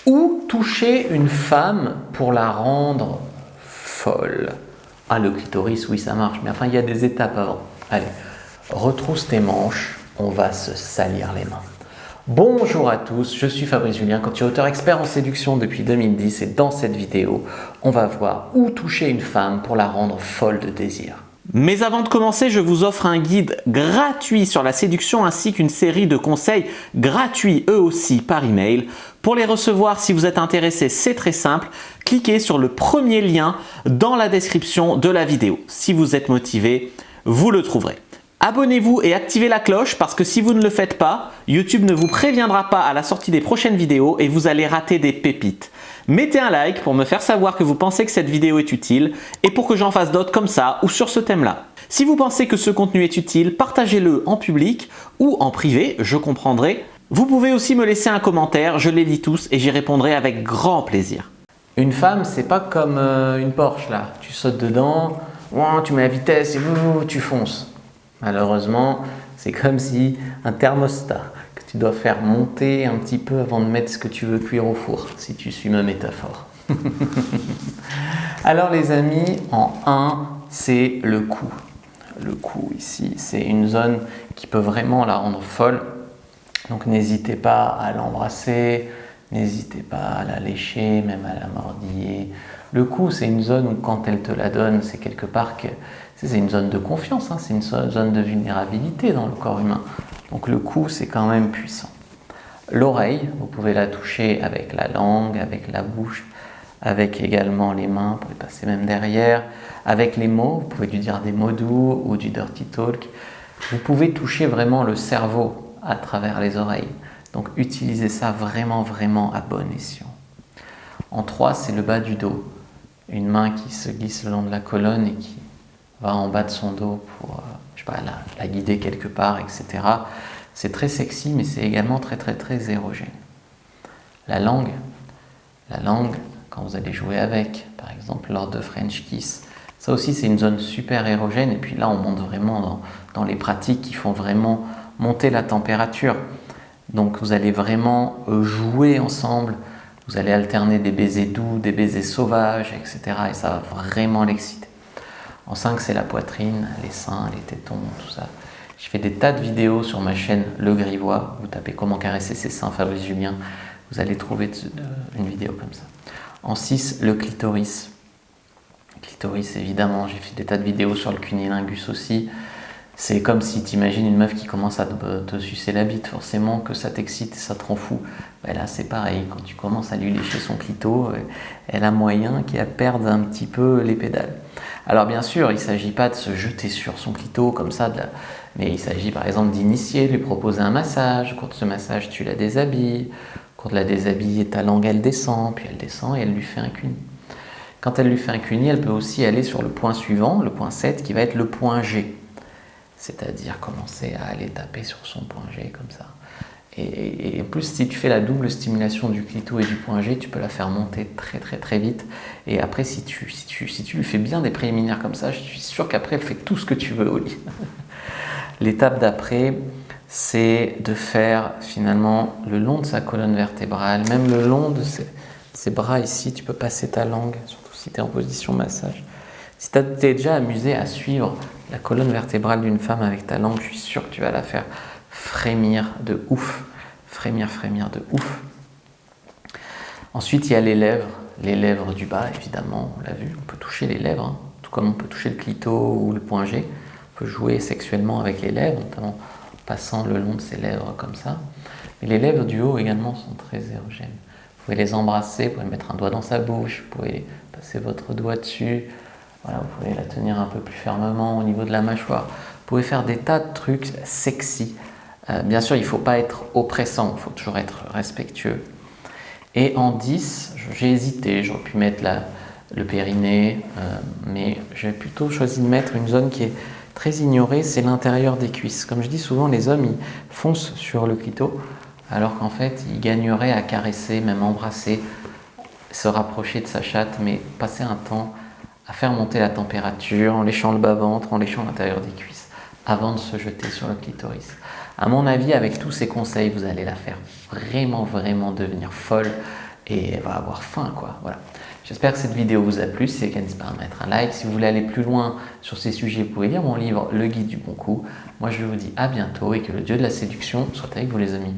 Où toucher une femme pour la rendre folle? Ah, le clitoris, oui, ça marche, mais enfin, il y a des étapes avant. Allez, retrousse tes manches, on va se salir les mains. Bonjour à tous, je suis Fabrice Julien, coach et auteur expert en séduction depuis 2010 et dans cette vidéo, on va voir où toucher une femme pour la rendre folle de désir. Mais avant de commencer, je vous offre un guide gratuit sur la séduction ainsi qu'une série de conseils gratuits eux aussi par email. Pour les recevoir, si vous êtes intéressé, c'est très simple. Cliquez sur le premier lien dans la description de la vidéo. Si vous êtes motivé, vous le trouverez. Abonnez-vous et activez la cloche parce que si vous ne le faites pas, YouTube ne vous préviendra pas à la sortie des prochaines vidéos et vous allez rater des pépites. Mettez un like pour me faire savoir que vous pensez que cette vidéo est utile et pour que j'en fasse d'autres comme ça ou sur ce thème-là. Si vous pensez que ce contenu est utile, partagez-le en public ou en privé, je comprendrai. Vous pouvez aussi me laisser un commentaire, je les lis tous et j'y répondrai avec grand plaisir. Une femme, c'est pas comme une Porsche là. Tu sautes dedans, tu mets la vitesse et tu fonces. Malheureusement, c'est comme si un thermostat que tu dois faire monter un petit peu avant de mettre ce que tu veux cuire au four, si tu suis ma métaphore. Alors les amis, en 1, c'est le cou. Le cou ici, c'est une zone qui peut vraiment la rendre folle. Donc n'hésitez pas à l'embrasser, n'hésitez pas à la lécher, même à la mordiller. Le cou, c'est une zone où quand elle te la donne, c'est quelque part que c'est une zone de confiance, hein, c'est une zone de vulnérabilité dans le corps humain. Donc le cou, c'est quand même puissant. L'oreille, vous pouvez la toucher avec la langue, avec la bouche, avec également les mains, vous pouvez passer même derrière. Avec les mots, vous pouvez lui dire des mots doux ou du dirty talk. Vous pouvez toucher vraiment le cerveau à travers les oreilles. Donc utilisez ça vraiment, vraiment à bon escient. En 3, c'est le bas du dos. Une main qui se glisse le long de la colonne et qui va en bas de son dos pour je sais pas, la guider quelque part, etc. C'est très sexy, mais c'est également très, très, très érogène. La langue, quand vous allez jouer avec, par exemple lors de French Kiss, ça aussi c'est une zone super érogène. Et puis là, on monte vraiment dans les pratiques qui font vraiment monter la température. Donc vous allez vraiment jouer ensemble, vous allez alterner des baisers doux, des baisers sauvages, etc. Et ça va vraiment l'exciter. En 5, c'est la poitrine, les seins, les tétons, tout ça. Je fais des tas de vidéos sur ma chaîne Le Grivois. Vous tapez comment caresser ses seins, Fabrice Julien. Vous allez trouver une vidéo comme ça. En 6, le clitoris. Le clitoris, évidemment, j'ai fait des tas de vidéos sur le cunnilingus aussi. C'est comme si tu imagines une meuf qui commence à te sucer la bite, forcément que ça t'excite et ça te rend fou. Ben là, c'est pareil, quand tu commences à lui lécher son clito, elle a moyen qu'elle perde un petit peu les pédales. Alors bien sûr, il ne s'agit pas de se jeter sur son clito comme ça, mais il s'agit par exemple d'initier, de lui proposer un massage. Au cours de ce massage, tu la déshabilles. Au cours de la déshabiller, ta langue, elle descend, puis elle descend et elle lui fait un cuni. Quand elle lui fait un cuni, elle peut aussi aller sur le point suivant, le point 7, qui va être le point G. C'est-à-dire commencer à aller taper sur son point G comme ça. Et en plus, si tu fais la double stimulation du clito et du point G, tu peux la faire monter très très très vite. Et après, si tu lui fais bien des préliminaires comme ça, je suis sûr qu'après, elle fait tout ce que tu veux au lit. L'étape d'après, c'est de faire finalement le long de sa colonne vertébrale, même le long de ses bras ici, tu peux passer ta langue, surtout si tu es en position massage. Si tu t'es déjà amusé à suivre la colonne vertébrale d'une femme avec ta langue, je suis sûr que tu vas la faire frémir de ouf. Frémir de ouf. Ensuite, il y a les lèvres du bas, évidemment, on l'a vu, on peut toucher les lèvres, hein, tout comme on peut toucher le clito ou le point G. On peut jouer sexuellement avec les lèvres, notamment en passant le long de ses lèvres comme ça. Mais les lèvres du haut également sont très érogènes. Vous pouvez les embrasser, vous pouvez mettre un doigt dans sa bouche, vous pouvez passer votre doigt dessus. Voilà, vous pouvez la tenir un peu plus fermement au niveau de la mâchoire. Vous pouvez faire des tas de trucs sexy. Bien sûr, il ne faut pas être oppressant, il faut toujours être respectueux. Et en 10, j'ai hésité, j'aurais pu mettre le périnée, mais j'ai plutôt choisi de mettre une zone qui est très ignorée, c'est l'intérieur des cuisses. Comme je dis souvent, les hommes ils foncent sur le clito, alors qu'en fait, ils gagneraient à caresser, même embrasser, se rapprocher de sa chatte, mais passer un temps à faire monter la température en léchant le bas-ventre, en léchant l'intérieur des cuisses, avant de se jeter sur le clitoris. À mon avis, avec tous ces conseils, vous allez la faire vraiment, vraiment devenir folle et elle va avoir faim, quoi. Voilà. J'espère que cette vidéo vous a plu. Si c'est le cas, n'hésitez pas à mettre un like. Si vous voulez aller plus loin sur ces sujets, vous pouvez lire mon livre Le Guide du Bon Coup. Moi, je vous dis à bientôt et que le dieu de la séduction soit avec vous, les amis.